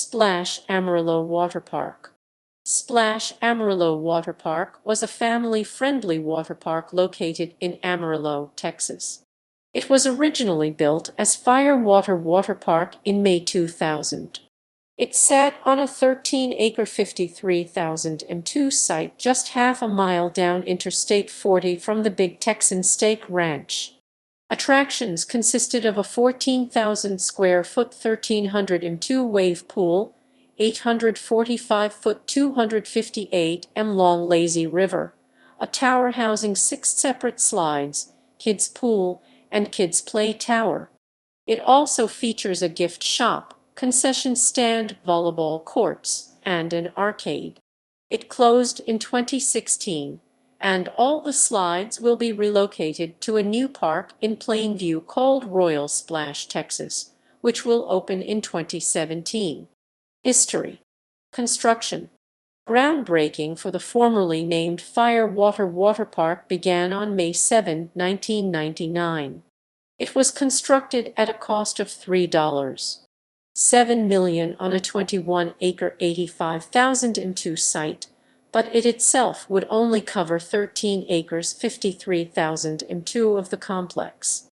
Splash Amarillo Waterpark. Splash Amarillo Waterpark was a family-friendly water park located in Amarillo, Texas. It was originally built as FireWater Waterpark in May 2000. It sat on a 13-acre 53,002 site just half a mile down Interstate 40 from the Big Texan Steak Ranch. Attractions consisted of a 14,000-square-foot 1,302 wave pool, 845-foot 258 long lazy river, a tower housing 6 separate slides, kids' pool, and kids' play tower. It also features a gift shop, concession stand, volleyball courts, and an arcade. It closed in 2016, and all the slides will be relocated to a new park in Plainview called Royal Splash, Texas, which will open in 2017. History. Construction. Groundbreaking for the formerly named FireWater Waterpark began on May 7, 1999. It was constructed at a cost of $3.7 million on a 21-acre 85,002 site, but it itself would only cover 13 acres 53,002 of the complex.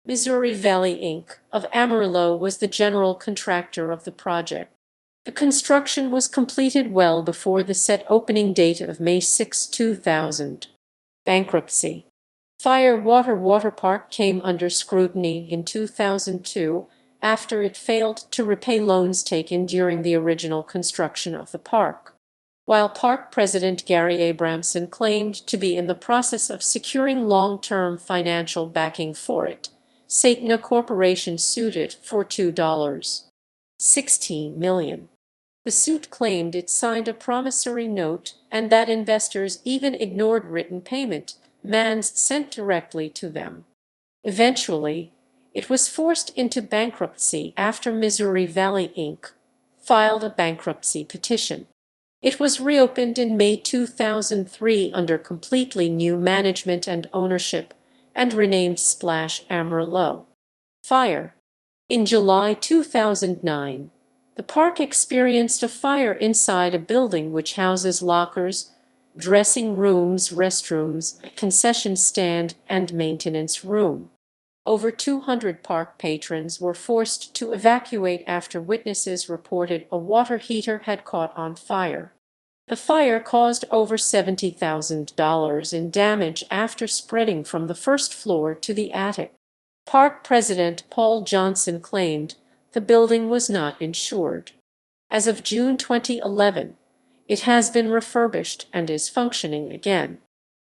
Missouri Valley Inc. of Amarillo was the general contractor of the project. The construction was completed well before the set opening date of May 6, 2000. Bankruptcy. FireWater Waterpark came under scrutiny in 2002 after it failed to repay loans taken during the original construction of the park. While park president Gary Abramson claimed to be in the process of securing long-term financial backing for it, Satna Corporation sued it for $2.16 million. The suit claimed it signed a promissory note and that investors even ignored written payment demands sent directly to them. Eventually, it was forced into bankruptcy after Missouri Valley Inc. filed a bankruptcy petition. It was reopened in May 2003 under completely new management and ownership and renamed Splash Amarillo. Fire. In July 2009, the park experienced a fire inside a building which houses lockers, dressing rooms, restrooms, concession stand, and maintenance room. Over 200 park patrons were forced to evacuate after witnesses reported a water heater had caught on fire. The fire caused over $70,000 in damage after spreading from the first floor to the attic. Park president Paul Johnson claimed the building was not insured. As of June 2011, it has been refurbished and is functioning again.